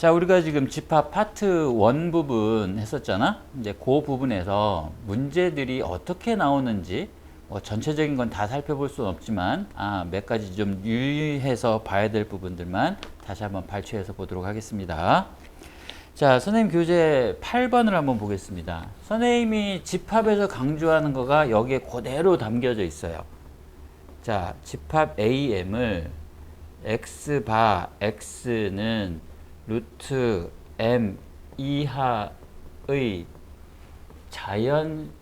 자, 우리가 지금 집합 파트 1 부분 했었잖아. 이제 그 부분에서 문제들이 어떻게 나오는지 뭐 전체적인 건 다 살펴볼 수는 없지만 몇 가지 좀 유의해서 봐야 될 부분들만 다시 한번 발췌해서 보도록 하겠습니다. 자, 선생님 교재 8번을 한번 보겠습니다. 선생님이 집합에서 강조하는 거가 여기에 그대로 담겨져 있어요. 자, 집합 AM을 X바 X는 루트 M 이하의 자연수라고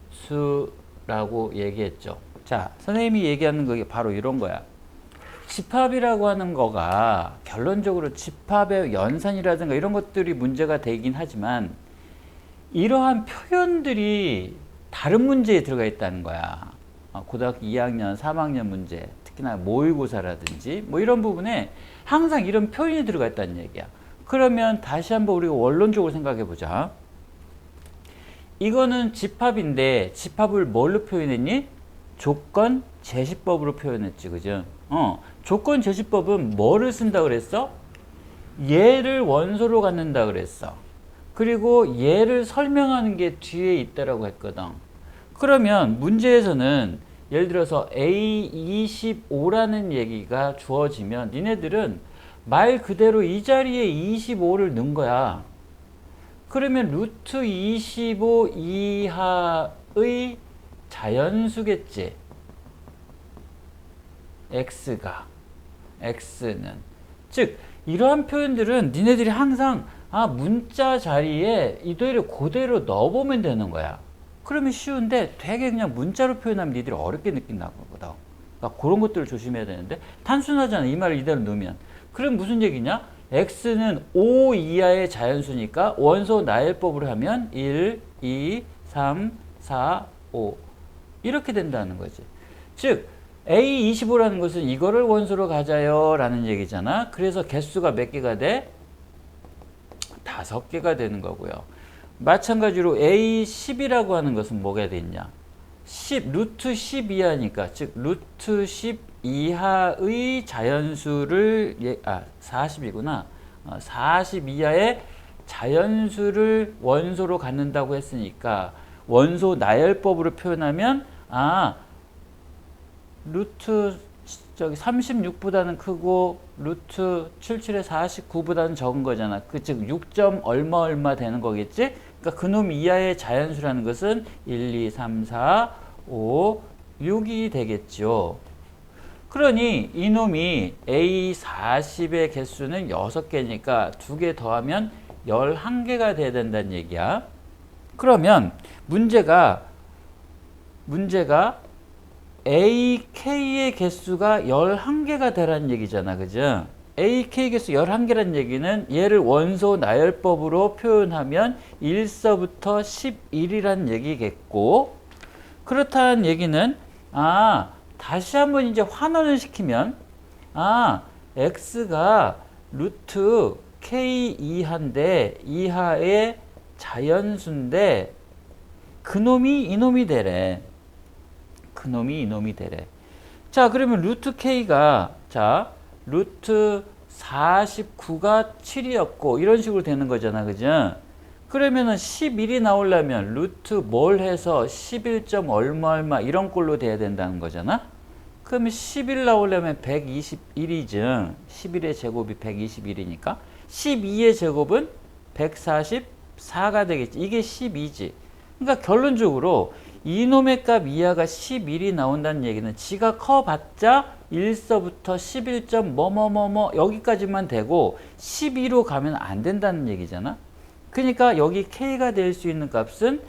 얘기했죠. 자, 선생님이 얘기하는 게 바로 이런 거야. 집합이라고 하는 거가 결론적으로 집합의 연산이라든가 이런 것들이 문제가 되긴 하지만 이러한 표현들이 다른 문제에 들어가 있다는 거야. 고등학교 2학년, 3학년 문제, 특히나 모의고사라든지 뭐 이런 부분에 항상 이런 표현이 들어가 있다는 얘기야. 그러면 다시 한번 우리가 원론적으로 생각해 보자. 이거는 집합인데 집합을 뭘로 표현했니? 조건 제시법으로 표현했지, 그죠? 조건 제시법은 뭐를 쓴다 그랬어? 얘를 원소로 갖는다 그랬어. 그리고 얘를 설명하는 게 뒤에 있다라고 했거든. 그러면 문제에서는 예를 들어서 A25라는 얘기가 주어지면 니네들은 말 그대로 이 자리에 25를 넣은 거야. 그러면 루트 25 이하의 자연수겠지. X는. 즉, 이러한 표현들은 니네들이 항상 문자 자리에 이대로 그대로 넣어보면 되는 거야. 그러면 쉬운데 되게 그냥 문자로 표현하면 니들이 어렵게 느낀다는 거거든. 그러니까 그런 것들을 조심해야 되는데 단순하잖아. 이 말을 이대로 넣으면. 그럼 무슨 얘기냐? X는 5 이하의 자연수니까 원소 나열법으로 하면 1, 2, 3, 4, 5 이렇게 된다는 거지. 즉 A25라는 것은 이거를 원소로 가져요 라는 얘기잖아. 그래서 개수가 몇 개가 돼? 5개가 되는 거고요. 마찬가지로 A10이라고 하는 것은 뭐가 되냐? 10, 루트 10 이하니까, 즉 루트 10 이하의 자연수를 40이구나. 40 이하의 자연수를 원소로 갖는다고 했으니까 원소 나열법으로 표현하면 루트 36보다는 크고 루트 77에 49보다는 적은 거잖아. 즉 6점 얼마 되는 거겠지? 그러니까 그놈 이하의 자연수라는 것은 1, 2, 3, 4, 5, 6이 되겠죠. 그러니 이놈이 A40의 개수는 6개니까 2개 더하면 11개가 돼야 된다는 얘기야. 그러면 문제가 AK의 개수가 11개가 되라는 얘기잖아. 그죠? AK 개수 11개라는 얘기는 얘를 원소 나열법으로 표현하면 1서부터 11이라는 얘기겠고, 그렇다는 얘기는 다시 한번 이제 환원을 시키면 X가 루트 K 이하인데 이하의 자연수인데 그놈이 이놈이 되래. 자, 그러면 루트 K가 루트 49가 7이었고 이런 식으로 되는 거잖아. 그죠? 그러면은 11이 나오려면 루트 뭘 해서 11점 얼마 이런 꼴로 돼야 된다는 거잖아. 그러면 11 나오려면 121이죠. 11의 제곱이 121이니까 12의 제곱은 144가 되겠지. 이게 12지. 그러니까 결론적으로 이놈의 값 이하가 11이 나온다는 얘기는 지가 커봤자 1서부터 11점 여기까지만 되고 12로 가면 안 된다는 얘기잖아. 그러니까 여기 K가 될 수 있는 값은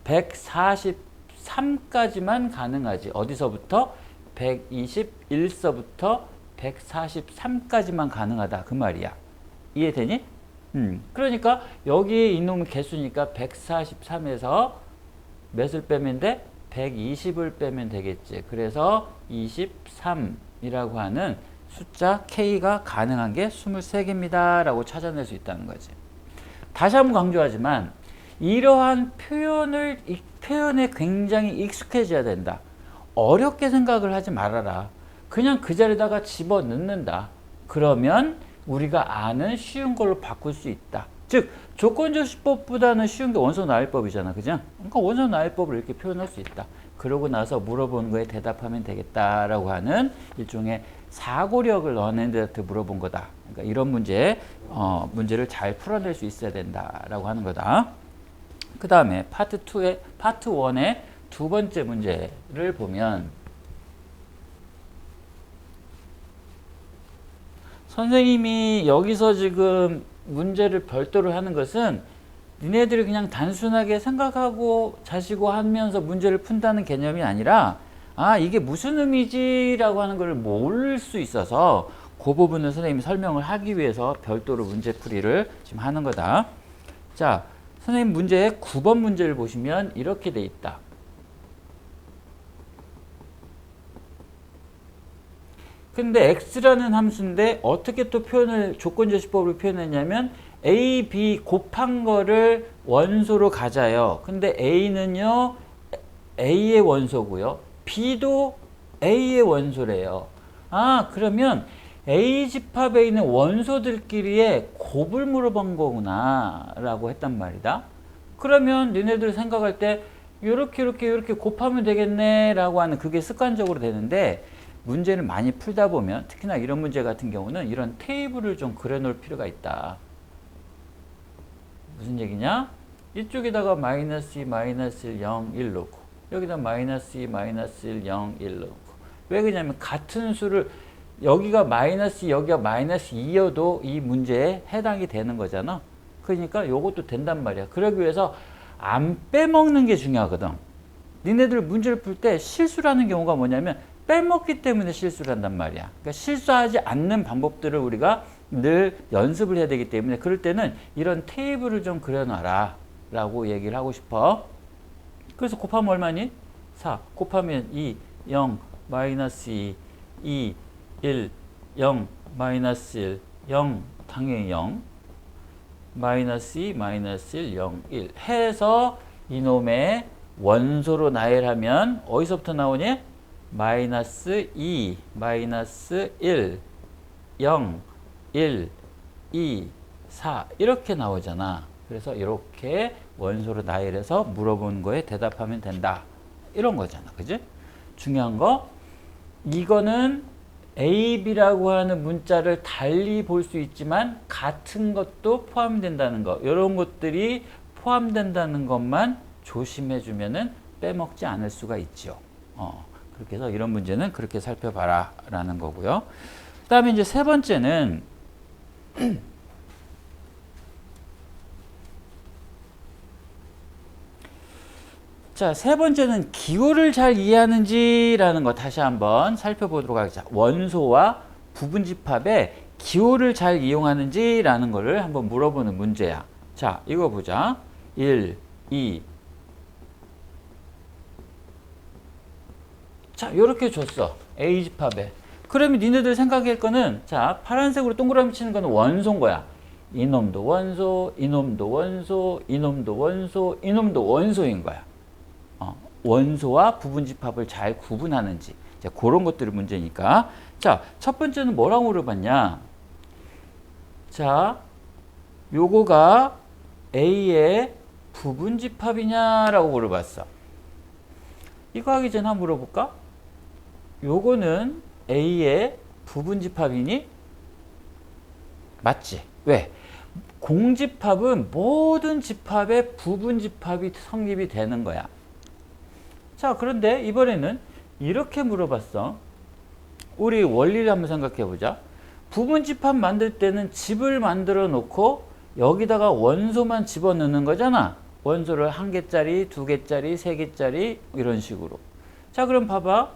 143까지만 가능하지. 어디서부터? 121서부터 143까지만 가능하다. 그 말이야. 이해되니? 그러니까 여기 이놈의 개수니까 143에서 몇을 빼면 돼? 120을 빼면 되겠지. 그래서 23이라고 하는 숫자 K가 가능한 게 23개입니다. 라고 찾아낼 수 있다는 거지. 다시 한번 강조하지만 이러한 표현에 굉장히 익숙해져야 된다. 어렵게 생각을 하지 말아라. 그냥 그 자리에다가 집어넣는다. 그러면 우리가 아는 쉬운 걸로 바꿀 수 있다. 즉 조건조시법보다는 쉬운 게 원소 나열법이잖아, 그죠? 그러니까 원소 나열법을 이렇게 표현할 수 있다. 그러고 나서 물어본 거에 대답하면 되겠다라고 하는 일종의 사고력을 너네들한테 물어본 거다. 그러니까 이런 문제를 잘 풀어낼 수 있어야 된다라고 하는 거다. 그 다음에 파트 1의 두 번째 문제를 보면 선생님이 여기서 지금 문제를 별도로 하는 것은 니네들이 그냥 단순하게 생각하고 자시고 하면서 문제를 푼다는 개념이 아니라 이게 무슨 의미지라고 하는 걸 모를 수 있어서 그 부분을 선생님이 설명을 하기 위해서 별도로 문제풀이를 지금 하는 거다. 자, 선생님 문제의 9번 문제를 보시면 이렇게 돼 있다. 근데 x라는 함수인데 어떻게 또 조건제시법으로 표현했냐면 a, b 곱한 거를 원소로 가져요. 근데 a는요 a의 원소고요. b도 a의 원소래요. 그러면 a 집합에 있는 원소들끼리의 곱을 물어본 거구나 라고 했단 말이다. 그러면 니네들 생각할 때 이렇게 곱하면 되겠네 라고 하는 그게 습관적으로 되는데 문제를 많이 풀다 보면 특히나 이런 문제 같은 경우는 이런 테이블을 좀 그려놓을 필요가 있다. 무슨 얘기냐? 이쪽에다가 마이너스 2, 마이너스 1, 0, 1 놓고 여기다 마이너스 2, 마이너스 1, 0, 1 놓고 왜 그러냐면 같은 수를 여기가 마이너스 2, 여기가 마이너스 2여도 이 문제에 해당이 되는 거잖아. 그러니까 요것도 된단 말이야. 그러기 위해서 안 빼먹는 게 중요하거든. 니네들 문제를 풀 때 실수라는 경우가 뭐냐면 빼먹기 때문에 실수를 한단 말이야. 그러니까 실수하지 않는 방법들을 우리가 늘 연습을 해야 되기 때문에 그럴 때는 이런 테이블을 좀 그려놔라 라고 얘기를 하고 싶어. 그래서 곱하면 얼마니? 4 곱하면 2, 0, 마이너스 2, 2, 1, 0, 마이너스 1, 0, 당연히 0, 마이너스 2, 마이너스 1, 0, 1 해서 이놈의 원소로 나열하면 어디서부터 나오니? 마이너스 2, 마이너스 1, 0, 1, 2, 4 이렇게 나오잖아. 그래서 이렇게 원소로 나열해서 물어본 거에 대답하면 된다. 이런 거잖아. 그지? 중요한 거 이거는 A, B라고 하는 문자를 달리 볼 수 있지만 같은 것도 포함된다는 거. 이런 것들이 포함된다는 것만 조심해 주면은 빼먹지 않을 수가 있죠. 그렇게 해서 이런 문제는 그렇게 살펴봐라 라는 거고요. 그 다음에 이제 세 번째는 자, 세 번째는 기호를 잘 이해하는지라는 거 다시 한번 살펴보도록 하겠습니다. 원소와 부분집합의 기호를 잘 이용하는지라는 거를 한번 물어보는 문제야. 자, 이거 보자. 1, 2. 자, 이렇게 줬어. A집합에. 그러면 니네들 생각할 거는 자, 파란색으로 동그라미 치는 거는 원소인 거야. 이놈도 원소, 이놈도 원소, 이놈도 원소, 이놈도 원소인 거야. 원소와 부분집합을 잘 구분하는지. 자, 그런 것들이 문제니까. 자, 첫 번째는 뭐라고 물어봤냐? 자, 요거가 A의 부분집합이냐라고 물어봤어. 이거 하기 전에 한번 물어볼까? 요거는 A의 부분집합이니? 맞지? 왜? 공집합은 모든 집합의 부분집합이 성립이 되는 거야. 자, 그런데 이번에는 이렇게 물어봤어. 우리 원리를 한번 생각해 보자. 부분집합 만들 때는 집을 만들어 놓고 여기다가 원소만 집어넣는 거잖아. 원소를 1개짜리, 2개짜리, 3개짜리 이런 식으로. 자, 그럼 봐봐.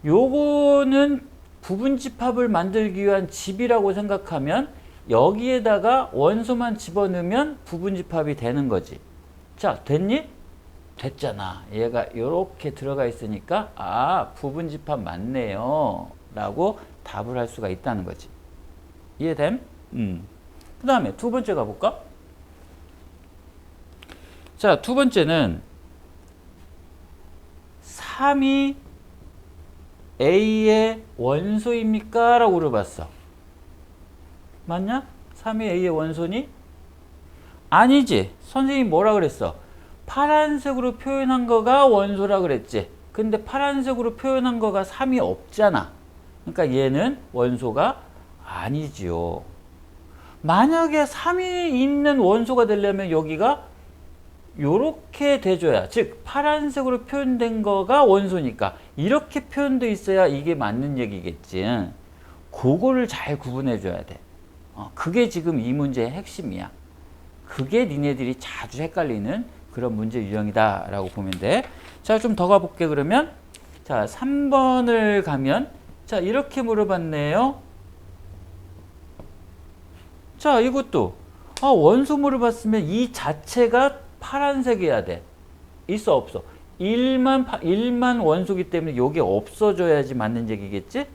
요거는 부분집합을 만들기 위한 집이라고 생각하면 여기에다가 원소만 집어넣으면 부분집합이 되는 거지. 자, 됐니? 됐잖아. 얘가 이렇게 들어가 있으니까 부분집합 맞네요 라고 답을 할 수가 있다는 거지. 이해됨? 그 다음에 두 번째 가볼까? 자, 두 번째는 3이 A의 원소입니까? 라고 물어봤어. 맞냐? 3이 A의 원소니? 아니지. 선생님이 뭐라 그랬어? 파란색으로 표현한 거가 원소라 그랬지. 근데 파란색으로 표현한 거가 3이 없잖아. 그러니까 얘는 원소가 아니지요. 만약에 3이 있는 원소가 되려면 여기가 요렇게 돼줘야, 즉 파란색으로 표현된 거가 원소니까 이렇게 표현돼 있어야 이게 맞는 얘기겠지. 그거를 잘 구분해 줘야 돼. 그게 지금 이 문제의 핵심이야. 그게 니네들이 자주 헷갈리는 그런 문제 유형이다 라고 보면 돼. 자, 좀 더 가볼게. 그러면 자, 3번을 가면, 자, 이렇게 물어봤네요. 자, 이것도 원소 물어봤으면 이 자체가 파란색이어야 돼. 있어 없어? 1만 원소기 때문에 요게 없어져야지 맞는 얘기겠지?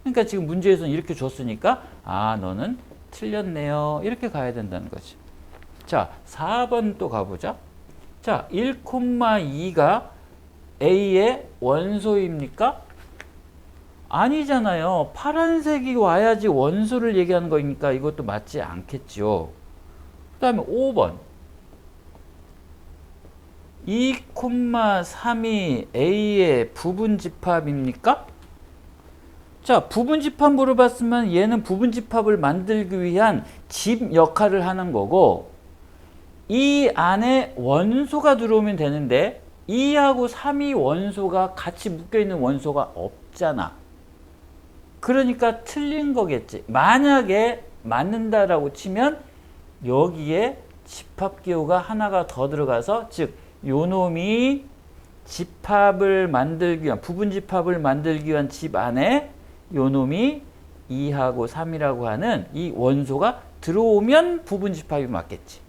그러니까 지금 문제에서는 이렇게 줬으니까 너는 틀렸네요. 이렇게 가야 된다는 거지. 자, 4번 또 가보자. 자, 1,2가 A의 원소입니까? 아니잖아요. 파란색이 와야지 원소를 얘기하는 거니까 이것도 맞지 않겠죠. 그 다음에 5번. 2,3이 A의 부분집합입니까? 자, 부분집합 물어봤으면 얘는 부분집합을 만들기 위한 집 역할을 하는 거고, 이 안에 원소가 들어오면 되는데 2하고 3이 원소가 같이 묶여있는 원소가 없잖아. 그러니까 틀린 거겠지. 만약에 맞는다라고 치면 여기에 집합기호가 하나가 더 들어가서, 즉 요놈이 집합을 만들기 위한, 부분집합을 만들기 위한 집 안에 요놈이 2하고 3이라고 하는 이 원소가 들어오면 부분집합이 맞겠지.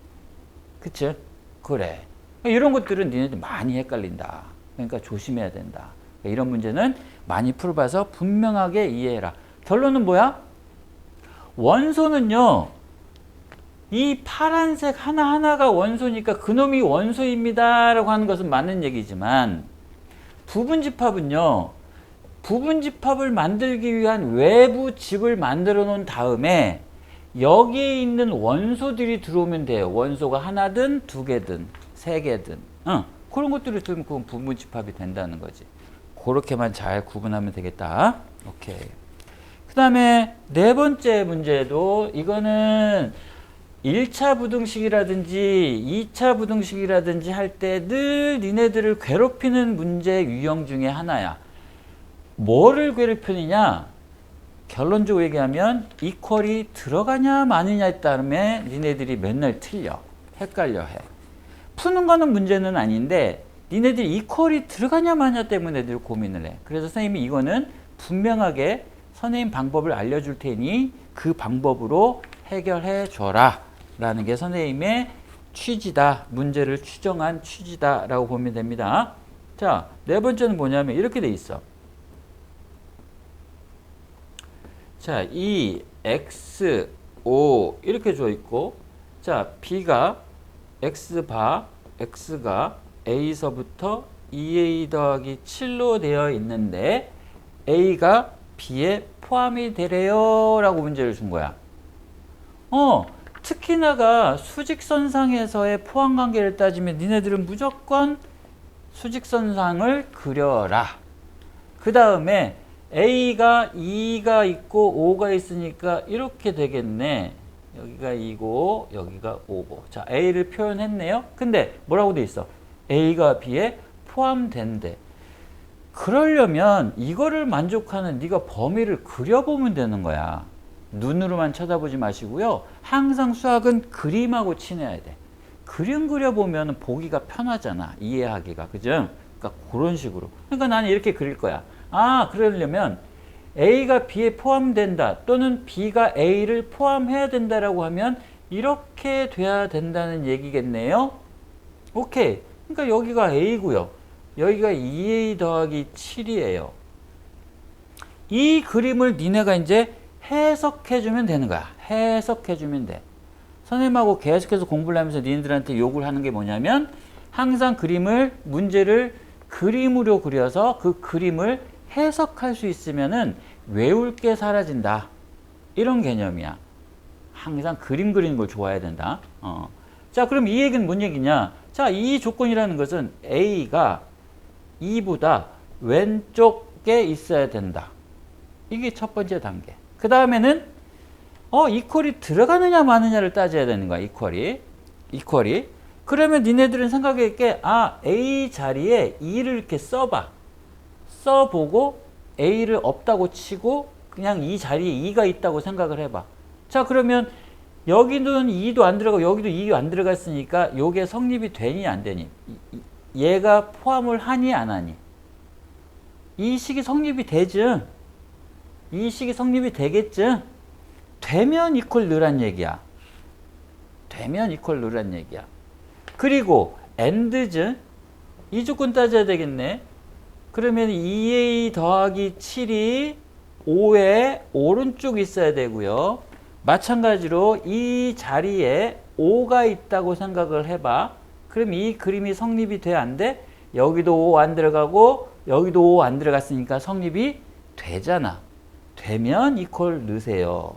그치? 그래. 이런 것들은 니네들 많이 헷갈린다. 그러니까 조심해야 된다. 이런 문제는 많이 풀어봐서 분명하게 이해해라. 결론은 뭐야? 원소는요, 이 파란색 하나하나가 원소니까 그놈이 원소입니다 라고 하는 것은 맞는 얘기지만, 부분집합은요, 부분집합을 만들기 위한 외부 집을 만들어 놓은 다음에 여기에 있는 원소들이 들어오면 돼요. 원소가 하나든 두 개든 세 개든 그런 것들이 들어오면 그건 부분집합이 된다는 거지. 그렇게만 잘 구분하면 되겠다. 오케이. 그 다음에 네 번째 문제도, 이거는 1차 부등식이라든지 2차 부등식이라든지 할 때 늘 니네들을 괴롭히는 문제 유형 중에 하나야. 뭐를 괴롭히느냐? 결론적으로 얘기하면 이퀄이 들어가냐 마느냐에 따르면 니네들이 맨날 틀려. 헷갈려 해. 푸는 거는 문제는 아닌데 니네들이 이퀄이 들어가냐 마느냐 때문에 늘 고민을 해. 그래서 선생님이 이거는 분명하게 선생님 방법을 알려줄 테니 그 방법으로 해결해 줘라 라는 게 선생님의 취지다. 문제를 추정한 취지다 라고 보면 됩니다. 자, 네 번째는 뭐냐면 이렇게 돼 있어. 자, 이 x, o 이렇게 줘 있고, 자, b가 x가 a서부터 2a 더하기 7로 되어 있는데 a가 b에 포함이 되래요 라고 문제를 준 거야. 특히나가 수직선상에서의 포함관계를 따지면 니네들은 무조건 수직선상을 그려라. 그 다음에 A가 2가 있고 5가 있으니까 이렇게 되겠네. 여기가 2고 여기가 5고. 자, A를 표현했네요. 근데 뭐라고 돼 있어? A가 B에 포함된대. 그러려면 이거를 만족하는 네가 범위를 그려보면 되는 거야. 눈으로만 쳐다보지 마시고요. 항상 수학은 그림하고 친해야 돼. 그림 그려보면 보기가 편하잖아. 이해하기가. 그죠? 그러니까 그런 식으로. 그러니까 나는 이렇게 그릴 거야. 그러려면 A가 B에 포함된다 또는 B가 A를 포함해야 된다라고 하면 이렇게 돼야 된다는 얘기겠네요. 오케이. 그러니까 여기가 A고요. 여기가 2A 더하기 7이에요. 이 그림을 니네가 이제 해석해주면 되는 거야. 해석해주면 돼. 선생님하고 계속해서 공부를 하면서 니네들한테 요구를 하는 게 뭐냐면 항상 문제를 그림으로 그려서 그 그림을 해석할 수 있으면은 외울 게 사라진다. 이런 개념이야. 항상 그림 그리는 걸 좋아해야 된다. 자, 그럼 이 얘기는 뭔 얘기냐? 자, 이 조건이라는 것은 A가 2보다 왼쪽에 있어야 된다. 이게 첫 번째 단계. 그 다음에는 이퀄이 들어가느냐 마느냐를 따져야 되는 거야. 이퀄이. 그러면 니네들은 생각할게. A 자리에 2를 이렇게 써봐. 써보고 A를 없다고 치고 그냥 이 자리에 2가 있다고 생각을 해봐. 자, 그러면 여기는 2도 안 들어가고 여기도 2가 안 들어갔으니까 요게 성립이 되니 안 되니? 얘가 포함을 하니 안 하니? 이 식이 성립이 되죠. 이 식이 성립이 되겠죠. 되면 이퀄 넣으란 얘기야. 되면 이퀄 넣으란 얘기야. 그리고 and죠. 이 조건 따져야 되겠네. 그러면 2a 더하기 7이 5의 오른쪽에 있어야 되고요. 마찬가지로 이 자리에 5가 있다고 생각을 해봐. 그럼 이 그림이 성립이 돼, 안 돼? 여기도 5 안 들어가고 여기도 5 안 들어갔으니까 성립이 되잖아. 되면 이퀄 넣으세요.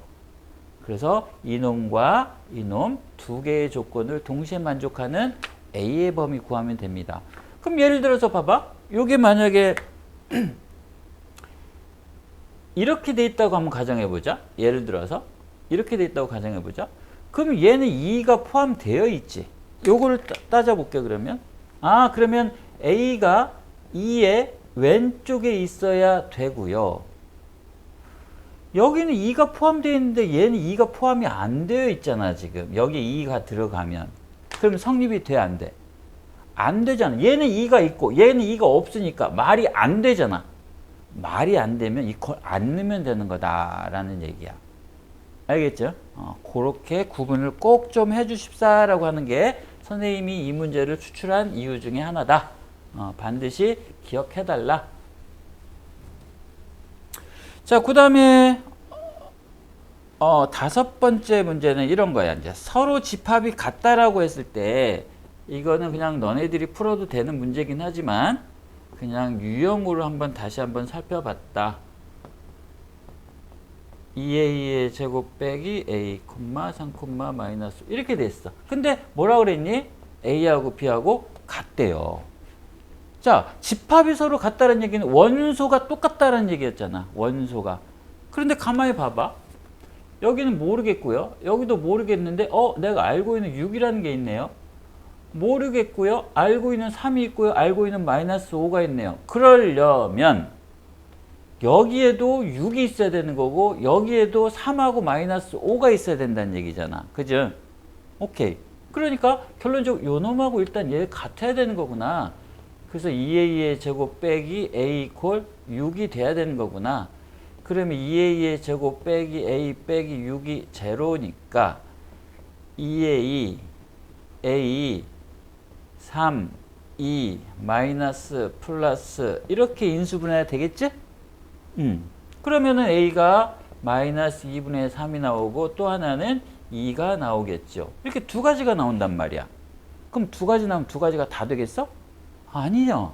그래서 이놈과 이놈 두 개의 조건을 동시에 만족하는 A의 범위 구하면 됩니다. 그럼 예를 들어서 봐봐. 요게 만약에 이렇게 돼 있다고 한번 가정해보자. 예를 들어서 이렇게 돼 있다고 가정해보자. 그럼 얘는 2가 포함되어 있지. 요거를 따져볼게 그러면. 그러면 A가 2의 왼쪽에 있어야 되고요. 여기는 2가 포함되어 있는데 얘는 2가 포함이 안 되어 있잖아 지금. 여기 2가 들어가면. 그럼 성립이 돼, 안 돼? 안 되잖아. 얘는 2가 있고 얘는 2가 없으니까 말이 안 되잖아. 말이 안 되면 이퀄 안 넣으면 되는 거다라는 얘기야. 알겠죠? 그렇게 구분을 꼭 좀 해주십사라고 하는 게 선생님이 이 문제를 추출한 이유 중에 하나다. 반드시 기억해달라. 자, 그 다음에 다섯 번째 문제는 이런 거야. 이제 서로 집합이 같다라고 했을 때 이거는 그냥 너네들이 풀어도 되는 문제긴 하지만 그냥 유형으로 다시 한번 살펴봤다. 2a의 제곱 빼기 a, 3, 마이너스 이렇게 됐어. 근데 뭐라 그랬니? a하고 b하고 같대요. 자, 집합이 서로 같다는 얘기는 원소가 똑같다는 얘기였잖아. 원소가. 그런데 가만히 봐봐. 여기는 모르겠고요. 여기도 모르겠는데 내가 알고 있는 6이라는 게 있네요. 모르겠고요. 알고 있는 3이 있고요. 알고 있는 마이너스 5가 있네요. 그러려면 여기에도 6이 있어야 되는 거고 여기에도 3하고 마이너스 5가 있어야 된다는 얘기잖아. 그죠? 오케이. 그러니까 결론적으로 요 놈하고 일단 얘 같아야 되는 거구나. 그래서 2a의 제곱 빼기 a 이퀄 6이 돼야 되는 거구나. 그러면 2a의 제곱 빼기 a 빼기 6이 제로니까 2a, a, 3, 2, 마이너스, 플러스 이렇게 인수분해가 되겠지? 그러면은 a가 마이너스 2분의 3이 나오고 또 하나는 2가 나오겠죠. 이렇게 두 가지가 나온단 말이야. 그럼 두 가지 나오면 두 가지가 다 되겠어? 아니요.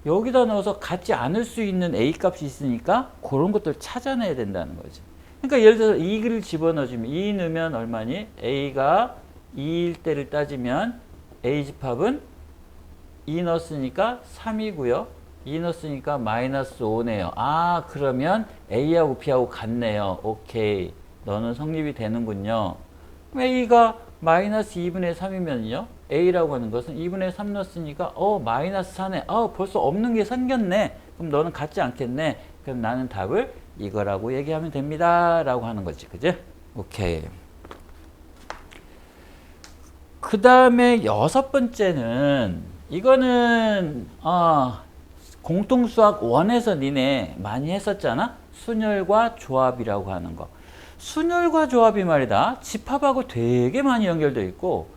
여기다 넣어서 같지 않을 수 있는 a 값이 있으니까 그런 것들 찾아내야 된다는 거지. 그러니까 예를 들어서 2를 집어넣어주면 2 넣으면 얼마니? a가 2일 때를 따지면 a 집합은 2 넣었으니까 3이고요. 2 넣었으니까 마이너스 5네요. 그러면 a하고 b하고 같네요. 오케이. 너는 성립이 되는군요. a가 마이너스 2분의 3이면요. a라고 하는 것은 2분의 3 넣었으니까 마이너스 4네. 벌써 없는 게 생겼네. 그럼 너는 같지 않겠네. 그럼 나는 답을 이거라고 얘기하면 됩니다. 라고 하는 거지. 그죠? 오케이. 그 다음에 여섯 번째는 이거는 공통수학 1에서 니네 많이 했었잖아. 순열과 조합이라고 하는 거. 순열과 조합이 말이다. 집합하고 되게 많이 연결되어 있고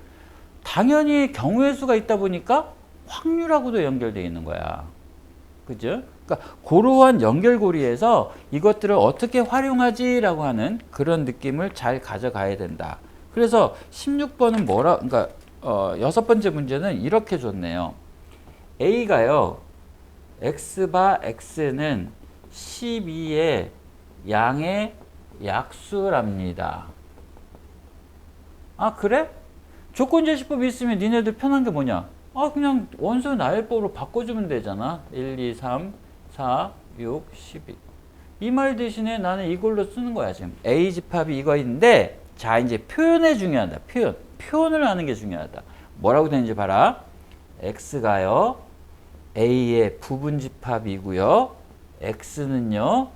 당연히 경우의 수가 있다 보니까 확률하고도 연결되어 있는 거야. 그죠? 그러니까 그러한 연결고리에서 이것들을 어떻게 활용하지라고 하는 그런 느낌을 잘 가져가야 된다. 그래서 16번은 그러니까 여섯 번째 문제는 이렇게 줬네요. A가요. X바 X는 12의 양의 약수랍니다. 아, 그래? 조건제시법이 있으면 니네들 편한 게 뭐냐? 아, 그냥 원소 나열법으로 바꿔주면 되잖아. 1, 2, 3, 4, 6, 12. 이 말 대신에 나는 이걸로 쓰는 거야, 지금. A 집합이 이거인데, 자, 이제 표현이 중요하다. 표현을 하는 게 중요하다. 뭐라고 되는지 봐라. X가요, A의 부분 집합이고요. X는요,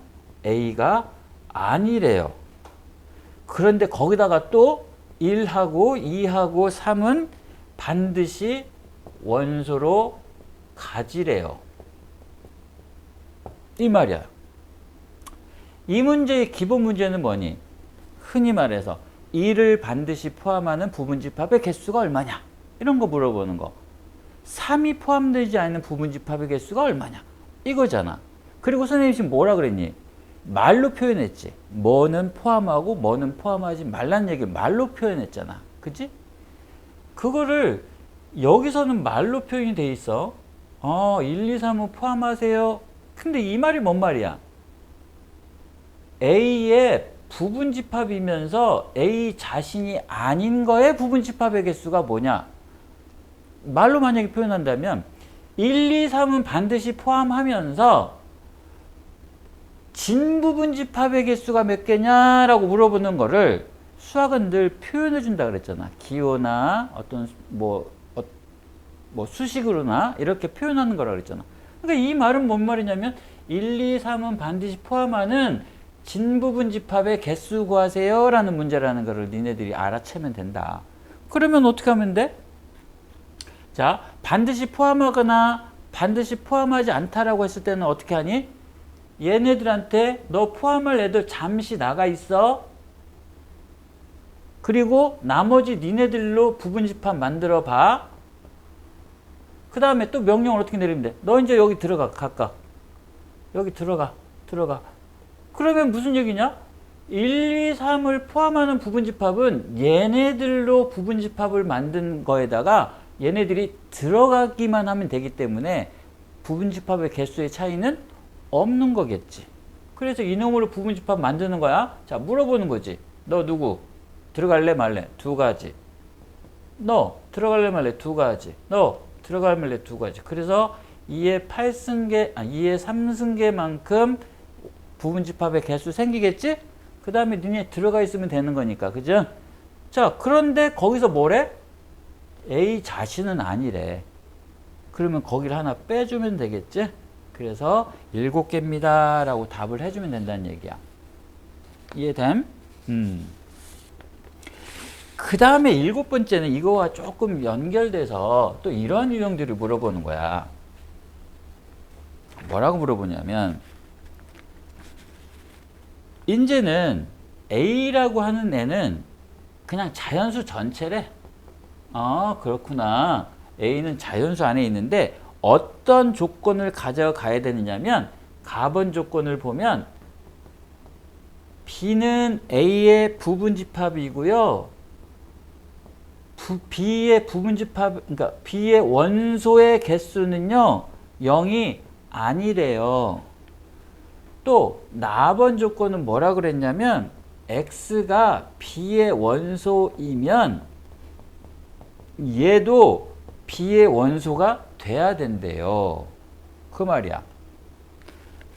A가 아니래요. 그런데 거기다가 또 1하고 2하고 3은 반드시 원소로 가지래요. 이 말이야. 이 문제의 기본 문제는 뭐니? 흔히 말해서 1을 반드시 포함하는 부분집합의 개수가 얼마냐? 이런 거 물어보는 거. 3이 포함되지 않는 부분집합의 개수가 얼마냐? 이거잖아. 그리고 선생님이 지금 뭐라 그랬니? 말로 표현했지. 뭐는 포함하고 뭐는 포함하지 말란 얘기를 말로 표현했잖아. 그치? 그거를 여기서는 말로 표현이 돼 있어. 1, 2, 3은 포함하세요. 근데 이 말이 뭔 말이야? A의 부분집합이면서 A 자신이 아닌 거의 부분집합의 개수가 뭐냐? 말로 만약에 표현한다면 1, 2, 3은 반드시 포함하면서 진부분집합의 개수가 몇 개냐라고 물어보는 거를 수학은 늘 표현해 준다 그랬잖아. 기호나 어떤 뭐 수식으로나 이렇게 표현하는 거라 그랬잖아. 그러니까 이 말은 뭔 말이냐면 1, 2, 3은 반드시 포함하는 진부분집합의 개수 구하세요 라는 문제라는 거를 니네들이 알아채면 된다. 그러면 어떻게 하면 돼? 자, 반드시 포함하거나 반드시 포함하지 않다라고 했을 때는 어떻게 하니? 얘네들한테 너 포함할 애들 잠시 나가 있어. 그리고 나머지 니네들로 부분집합 만들어 봐. 그 다음에 또 명령을 어떻게 내리면 돼? 너 이제 여기 들어가, 각각. 여기 들어가. 그러면 무슨 얘기냐? 1, 2, 3을 포함하는 부분집합은 얘네들로 부분집합을 만든 거에다가 얘네들이 들어가기만 하면 되기 때문에 부분집합의 개수의 차이는 없는 거겠지. 그래서 이놈으로 부분집합 만드는 거야. 자, 물어보는 거지. 너 누구? 들어갈래 말래? 두 가지. 너 들어갈래 말래? 두 가지. 너 들어갈래 말래? 두 가지. 그래서 2의 3승계만큼 부분집합의 개수 생기겠지? 그 다음에 니네 들어가 있으면 되는 거니까. 그죠? 자, 그런데 거기서 뭐래? A 자신은 아니래. 그러면 거기를 하나 빼주면 되겠지? 그래서 7개입니다 라고 답을 해주면 된다는 얘기야. 이해됨? 그 다음에 7번째는 이거와 조금 연결돼서 또 이런 유형들을 물어보는 거야. 뭐라고 물어보냐면 이제는 A라고 하는 애는 그냥 자연수 전체래. 그렇구나. A는 자연수 안에 있는데 어떤 조건을 가져가야 되느냐면 가번 조건을 보면 B는 A의 부분집합이고요. B의 부분집합, 그러니까 B의 원소의 개수는요 0이 아니래요. 또 나번 조건은 뭐라 그랬냐면 X가 B의 원소이면 얘도 B의 원소가 돼야 된대요. 그 말이야.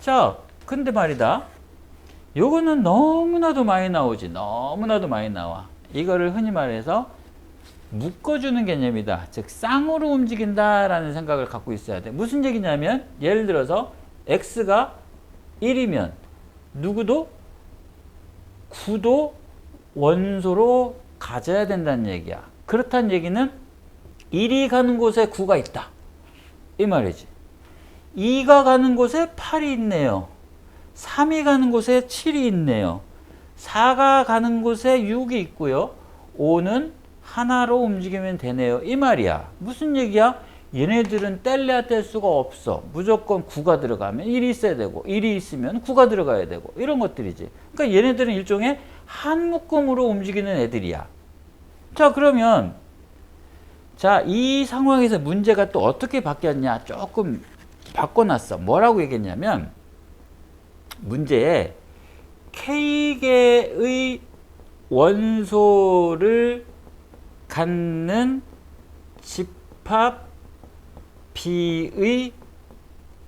자, 근데 말이다. 요거는 너무나도 많이 나오지. 너무나도 많이 나와. 이거를 흔히 말해서 묶어주는 개념이다. 즉 쌍으로 움직인다라는 생각을 갖고 있어야 돼. 무슨 얘기냐면 예를 들어서 X가 1이면 누구도 9도 원소로 가져야 된다는 얘기야. 그렇다는 얘기는 1이 가는 곳에 9가 있다. 이 말이지. 2가 가는 곳에 8이 있네요. 3이 가는 곳에 7이 있네요. 4가 가는 곳에 6이 있고요. 5는 하나로 움직이면 되네요. 이 말이야. 무슨 얘기야? 얘네들은 뗄래야 뗄 수가 없어. 무조건 9가 들어가면 1이 있어야 되고 1이 있으면 9가 들어가야 되고 이런 것들이지. 그러니까 얘네들은 일종의 한 묶음으로 움직이는 애들이야. 자, 그러면 자, 이 상황에서 문제가 또 어떻게 바뀌었냐? 조금 바꿔놨어. 뭐라고 얘기했냐면 문제에 K개의 원소를 갖는 집합 B의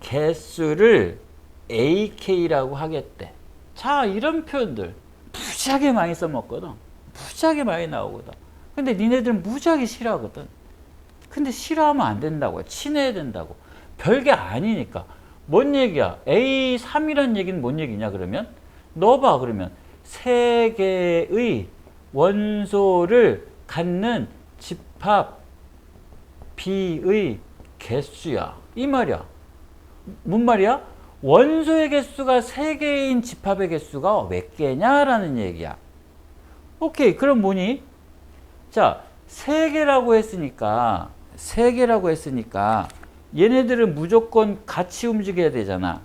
개수를 AK라고 하겠대. 자, 이런 표현들 무지하게 많이 써먹거든. 무지하게 많이 나오거든. 근데 니네들은 무지하게 싫어하거든. 근데 싫어하면 안 된다고. 친해야 된다고. 별게 아니니까. 뭔 얘기야? A3이란 얘기는 뭔 얘기냐 그러면? 넣어봐 그러면. 세 개의 원소를 갖는 집합 B의 개수야. 이 말이야. 뭔 말이야? 원소의 개수가 3개인 집합의 개수가 몇 개냐라는 얘기야. 오케이. 그럼 뭐니? 자, 3개라고 했으니까 얘네들은 무조건 같이 움직여야 되잖아.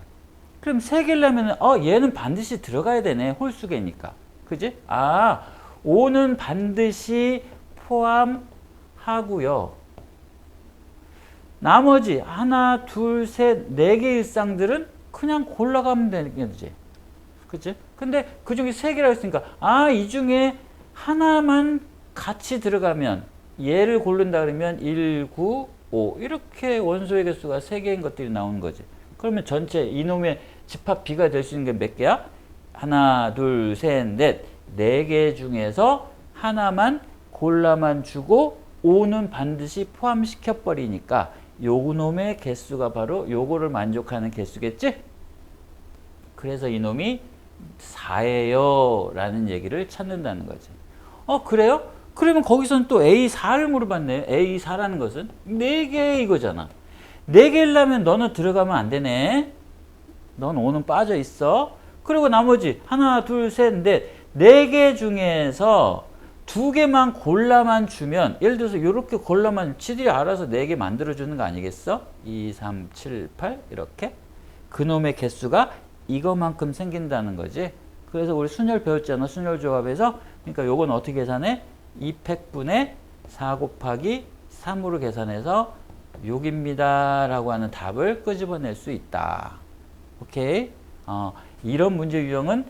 그럼 3개려면 얘는 반드시 들어가야 되네. 홀수계니까. 그지? 5는 반드시 포함하고요. 나머지 하나, 둘, 셋, 4개의 일상들은 그냥 골라가면 되겠지. 그치? 근데 그 중에 3개라고 했으니까 이 중에 하나만 같이 들어가면 얘를 고른다 그러면 1, 9, 5 이렇게 원소의 개수가 3개인 것들이 나오는 거지. 그러면 전체 이놈의 집합 B가 될 수 있는 게 몇 개야? 하나, 둘, 셋, 넷 4개 중에서 하나만 골라만 주고 5는 반드시 포함시켜 버리니까 요놈의 개수가 바로 요거를 만족하는 개수겠지? 그래서 이놈이 4예요 라는 얘기를 찾는다는 거지. 그래요? 그러면 거기서는 또 A4를 물어봤네요. A4라는 것은 4개 이거잖아. 4개려면 너는 들어가면 안 되네. 넌 5는 빠져 있어. 그리고 나머지 하나, 둘, 셋, 넷 4개 중에서 2개만 골라만 주면 예를 들어서 이렇게 골라만 지들이 알아서 4개 만들어주는 거 아니겠어? 2, 3, 7, 8 이렇게 그놈의 개수가 이거만큼 생긴다는 거지. 그래서 우리 순열 배웠잖아. 순열 조합에서. 그러니까 요건 어떻게 계산해? 2팩분의 4 곱하기 3으로 계산해서 6입니다 라고 하는 답을 끄집어낼 수 있다. 오케이? 이런 문제 유형은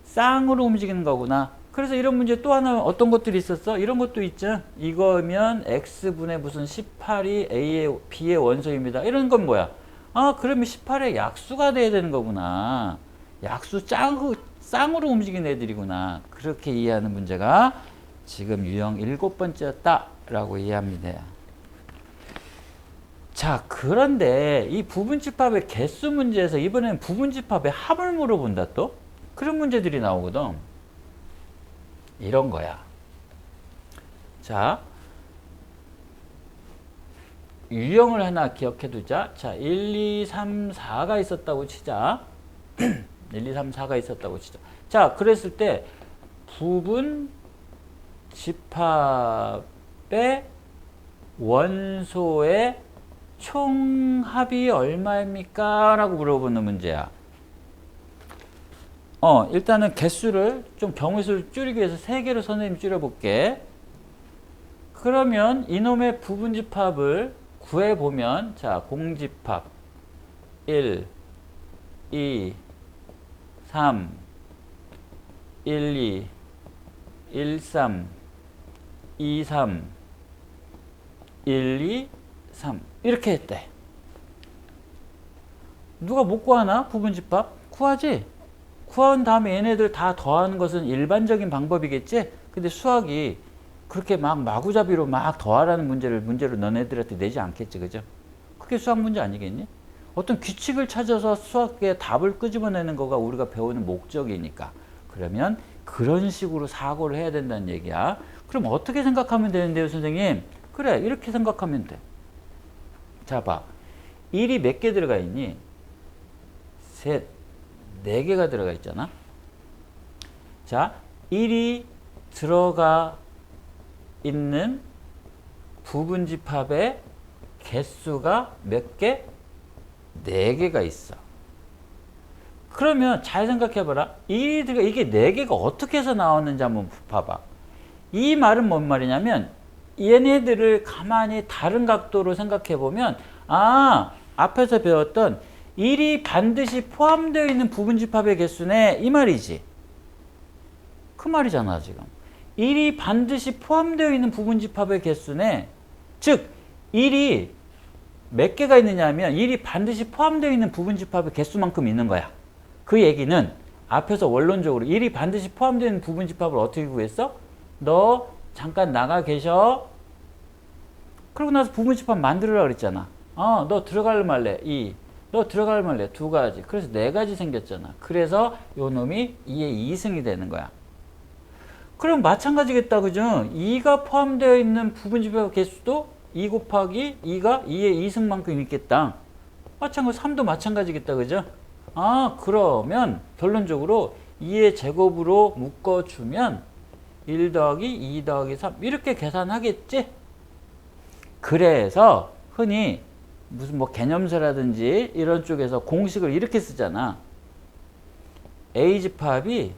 쌍으로 움직이는 거구나. 그래서 이런 문제 또 하나 어떤 것들이 있었어? 이런 것도 있죠. 이거면 x분의 무슨 18이 B의 원소입니다. 이런 건 뭐야? 그러면 18의 약수가 돼야 되는 거구나. 약수 쌍으로 움직이는 애들이구나. 그렇게 이해하는 문제가 지금 유형 7번째였다 라고 이해합니다. 자, 그런데 이 부분집합의 개수 문제에서 이번에는 부분집합의 합을 물어본다 또? 그런 문제들이 나오거든. 이런 거야. 자, 유형을 하나 기억해 두자. 자, 1, 2, 3, 4가 있었다고 치자. 1, 2, 3, 4가 있었다고 치자. 자, 그랬을 때 부분 집합의 원소의 총합이 얼마입니까? 라고 물어보는 문제야. 일단은 개수를 좀 경우수를 줄이기 위해서 3개로 선생님 줄여볼게. 그러면 이놈의 부분집합을 구해보면, 자, 공집합 1, 2, 3, 1, 2, 1, 3, 2, 3, 1, 2, 3 이렇게 했대. 누가 못 구하나? 부분집합? 구하지? 구한 다음에 얘네들 다 더하는 것은 일반적인 방법이겠지? 근데 수학이 그렇게 막 마구잡이로 막 더하라는 문제로 너네들한테 내지 않겠지, 그죠? 그게 수학 문제 아니겠니? 어떤 규칙을 찾아서 수학의 답을 끄집어내는 거가 우리가 배우는 목적이니까. 그러면 그런 식으로 사고를 해야 된다는 얘기야. 그럼 어떻게 생각하면 되는데요, 선생님? 그래, 이렇게 생각하면 돼. 자, 봐. 1이 몇 개 들어가 있니? 셋, 4개가 들어가 있잖아. 자, 1이 들어가 있는 부분집합의 개수가 몇 개? 4개가 있어. 그러면 잘 생각해봐라. 이게 4개가 어떻게 해서 나왔는지 한번 봐봐. 이 말은 뭔 말이냐면 얘네들을 가만히 다른 각도로 생각해보면 앞에서 배웠던 1이 반드시 포함되어 있는 부분집합의 개수네 이 말이지. 그 말이잖아 지금. 1이 반드시 포함되어 있는 부분집합의 개수네. 즉 1이 몇 개가 있느냐 하면 1이 반드시 포함되어 있는 부분집합의 개수만큼 있는 거야. 그 얘기는 앞에서 원론적으로 1이 반드시 포함되어 있는 부분집합을 어떻게 구했어? 너 잠깐 나가 계셔. 그러고 나서 부분집합 만들으라 그랬잖아. 너 들어갈래 말래? 2. 너 들어갈래 말래? 2가지. 그래서 4가지 생겼잖아. 그래서 요 놈이 2의 2승이 되는 거야. 그럼 마찬가지겠다, 그죠? 2가 포함되어 있는 부분집합 개수도 2 곱하기 2가 2의 2승만큼 있겠다. 마찬가지 3도 마찬가지겠다, 그죠? 그러면 결론적으로 2의 제곱으로 묶어주면 1 더하기 2 더하기 3 이렇게 계산하겠지? 그래서 흔히 무슨 뭐 개념서라든지 이런 쪽에서 공식을 이렇게 쓰잖아. A집합이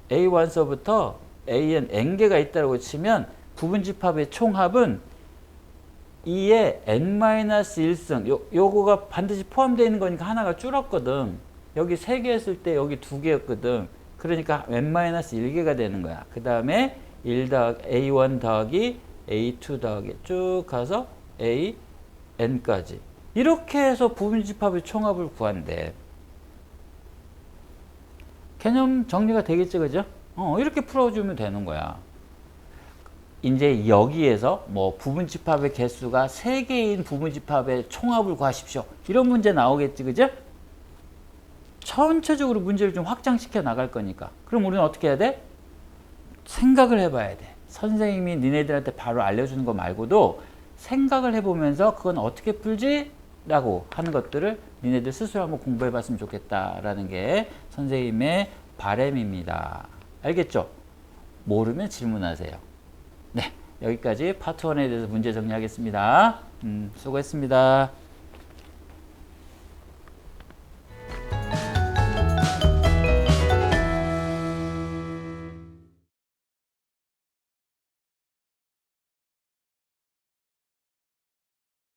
A1서부터 AN n개가 있다고 치면 부분집합의 총합은 2의 n-1승 요거가 반드시 포함되어 있는 거니까 하나가 줄었거든. 여기 3개 했을 때 여기 2개였거든. 그러니까 n-1개가 되는 거야. 그 다음에 A1 더하기 A2 더하기 쭉 가서 AN까지 이렇게 해서 부분집합의 총합을 구한대. 개념 정리가 되겠지, 그죠? 이렇게 풀어주면 되는 거야. 이제 여기에서 뭐 부분집합의 개수가 3개인 부분집합의 총합을 구하십시오. 이런 문제 나오겠지, 그죠? 전체적으로 문제를 좀 확장시켜 나갈 거니까. 그럼 우리는 어떻게 해야 돼? 생각을 해봐야 돼. 선생님이 니네들한테 바로 알려주는 거 말고도 생각을 해보면서 그건 어떻게 풀지? 라고 하는 것들을 니네들 스스로 한번 공부해봤으면 좋겠다라는 게 선생님의 바람입니다. 알겠죠? 모르면 질문하세요. 네, 여기까지 파트 1에 대해서 문제 정리하겠습니다. 수고했습니다.